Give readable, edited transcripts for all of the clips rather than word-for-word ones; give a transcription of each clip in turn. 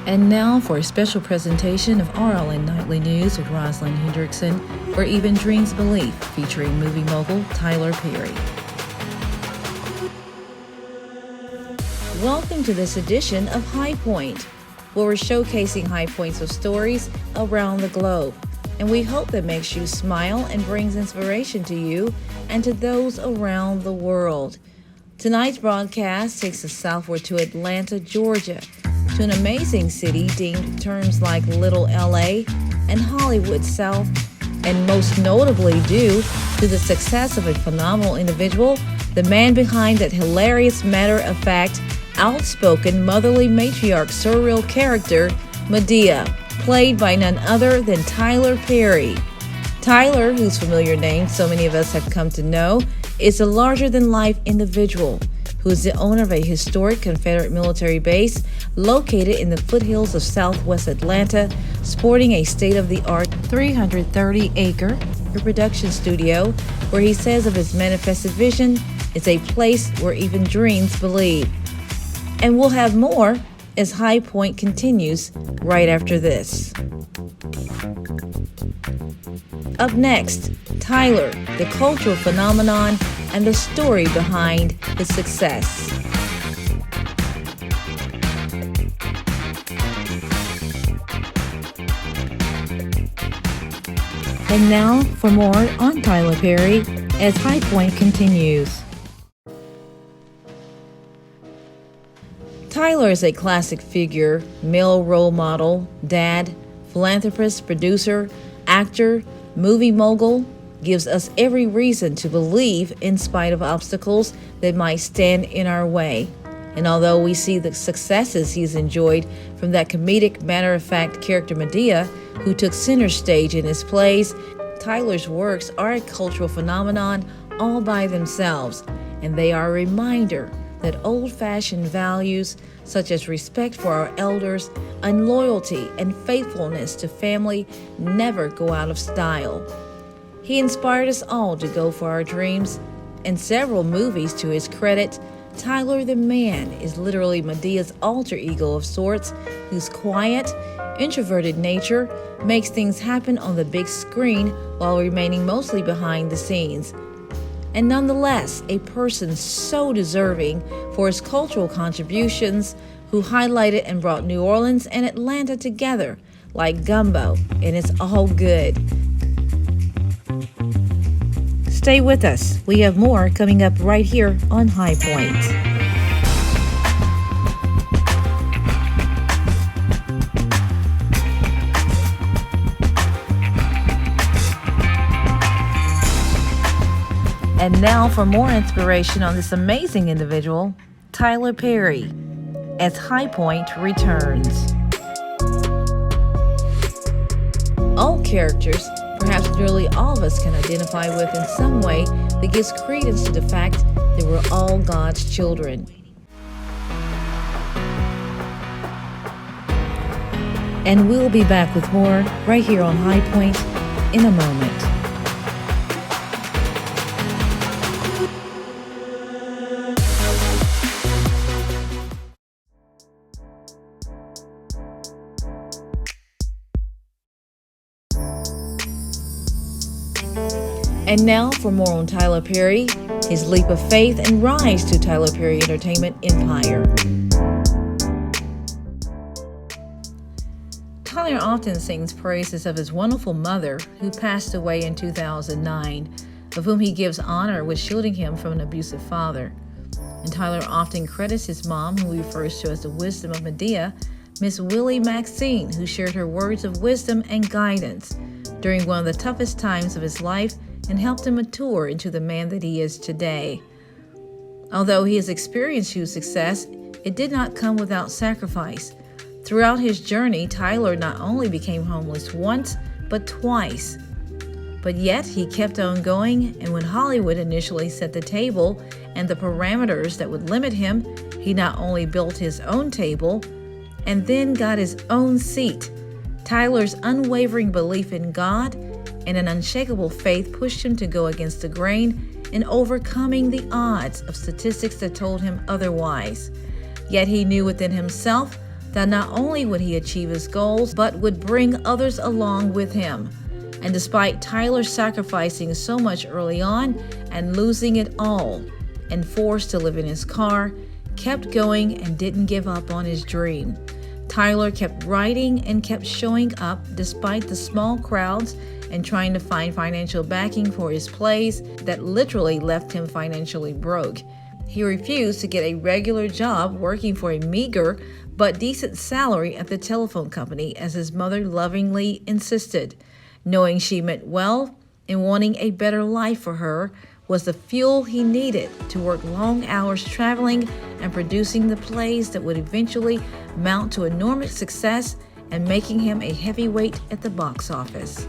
And now for a special presentation of RLN Nightly News with Roslyn Hendrickson, where even dreams believe, featuring movie mogul Tyler Perry. Welcome to this edition of High Point, where we're showcasing high points of stories around the globe. And we hope that makes you smile and brings inspiration to you and to those around the world. Tonight's broadcast takes us southward to Atlanta, Georgia, to an amazing city deemed terms like Little LA and Hollywood South, and most notably due to the success of a phenomenal individual, the man behind that hilarious, matter-of-fact, outspoken, motherly matriarch surreal character, Madea, played by none other than Tyler Perry. Tyler, whose familiar name so many of us have come to know, is a larger-than-life individual who is the owner of a historic Confederate military base located in the foothills of southwest Atlanta, sporting a state-of-the-art 330-acre production studio, where he says of his manifested vision, it's a place where even dreams believe. And we'll have more as High Point continues right after this. Up next, Tyler, the cultural phenomenon, and the story behind his success. And now for more on Tyler Perry as High Point continues. Tyler is a classic figure, male role model, dad, philanthropist, producer, actor, movie mogul, gives us every reason to believe in spite of obstacles that might stand in our way. And although we see the successes he's enjoyed from that comedic, matter-of-fact character Madea, who took center stage in his plays, Tyler's works are a cultural phenomenon all by themselves, and they are a reminder that old-fashioned values such as respect for our elders and loyalty and faithfulness to family never go out of style. He inspired us all to go for our dreams. In several movies to his credit, Tyler the Man is literally Madea's alter ego of sorts, whose quiet, introverted nature makes things happen on the big screen while remaining mostly behind the scenes. And nonetheless, a person so deserving for his cultural contributions, who highlighted and brought New Orleans and Atlanta together like gumbo, and it's all good. Stay with us. We have more coming up right here on High Point. And now for more inspiration on this amazing individual, Tyler Perry, as High Point returns. All characters, perhaps nearly all of us, can identify with in some way that gives credence to the fact that we're all God's children. And we'll be back with more right here on High Point in a moment. And now for more on Tyler Perry, his leap of faith and rise to Tyler Perry Entertainment empire. Tyler often sings praises of his wonderful mother, who passed away in 2009, of whom he gives honor with shielding him from an abusive father. And Tyler often credits his mom, who he refers to as the wisdom of Madea, Miss Willie Maxine, who shared her words of wisdom and guidance during one of the toughest times of his life and helped him mature into the man that he is today. Although he has experienced huge success, it did not come without sacrifice. Throughout his journey, Tyler not only became homeless once, but twice. But yet, he kept on going, and when Hollywood initially set the table and the parameters that would limit him, he not only built his own table and then got his own seat. Tyler's unwavering belief in God and an unshakable faith pushed him to go against the grain in overcoming the odds of statistics that told him otherwise. Yet he knew within himself that not only would he achieve his goals, but would bring others along with him. And despite Tyler sacrificing so much early on and losing it all, and forced to live in his car, kept going and didn't give up on his dream. Tyler kept writing and kept showing up despite the small crowds and trying to find financial backing for his plays that literally left him financially broke. He refused to get a regular job working for a meager but decent salary at the telephone company as his mother lovingly insisted. Knowing she meant well and wanting a better life for her was the fuel he needed to work long hours traveling and producing the plays that would eventually mount to enormous success and making him a heavyweight at the box office.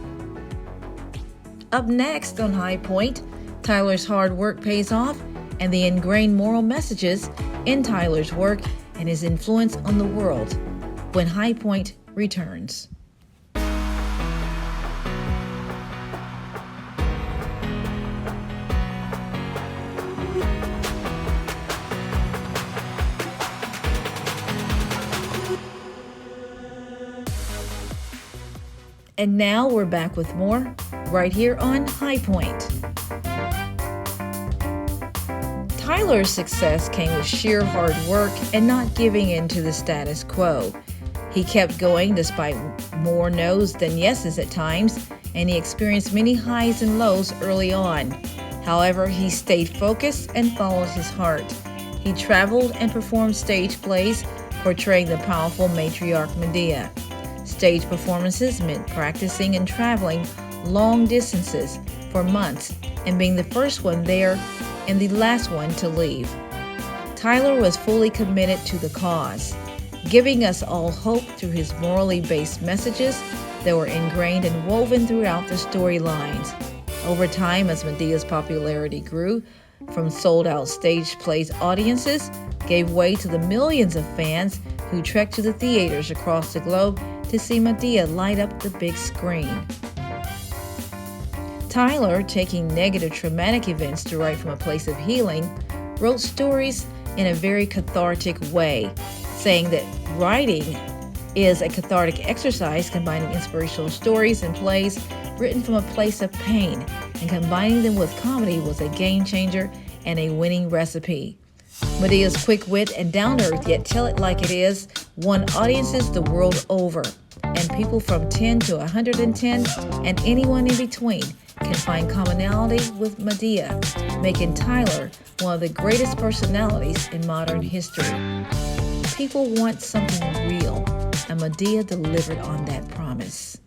Up next on High Point, Tyler's hard work pays off and the ingrained moral messages in Tyler's work and his influence on the world when High Point returns. And now we're back with more right here on High Point. Tyler's success came with sheer hard work and not giving in to the status quo. He kept going despite more no's than yeses at times, and he experienced many highs and lows early on. However, he stayed focused and followed his heart. He traveled and performed stage plays portraying the powerful matriarch Medea. Stage performances meant practicing and traveling long distances for months and being the first one there and the last one to leave. Tyler was fully committed to the cause, giving us all hope through his morally based messages that were ingrained and woven throughout the storylines. Over time, as Medea's popularity grew, from sold-out stage plays audiences gave way to the millions of fans who trekked to the theaters across the globe to see Medea light up the big screen. Tyler, taking negative traumatic events to write from a place of healing, wrote stories in a very cathartic way, saying that writing is a cathartic exercise combining inspirational stories and plays written from a place of pain, and combining them with comedy was a game changer and a winning recipe. Medea's quick wit and down-to-earth yet tell it like it is won audiences the world over, and people from 10 to 110 and anyone in between can find commonality with Medea, making Tyler one of the greatest personalities in modern history. People want something real, and Medea delivered on that promise.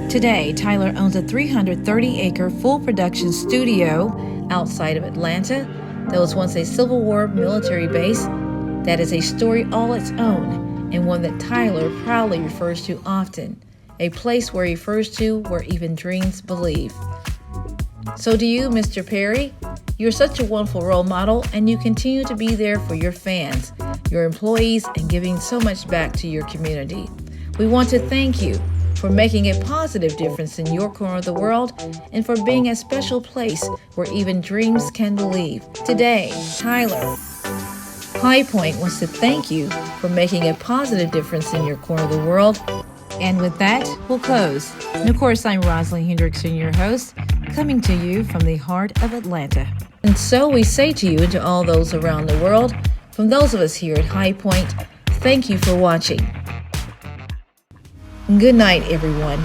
Today, Tyler owns a 330-acre full-production studio outside of Atlanta that was once a Civil War military base that is a story all its own, and one that Tyler proudly refers to often, a place where he refers to where even dreams believe. So do you, Mr. Perry? You're such a wonderful role model, and you continue to be there for your fans, your employees, and giving so much back to your community. We want to thank you for making a positive difference in your corner of the world and for being a special place where even dreams can believe. Today, Tyler, High Point wants to thank you for making a positive difference in your corner of the world. And with that, we'll close. And of course, I'm Roslyn Hendrickson, your host, coming to you from the heart of Atlanta. And so we say to you and to all those around the world, from those of us here at High Point, thank you for watching. Good night, everyone.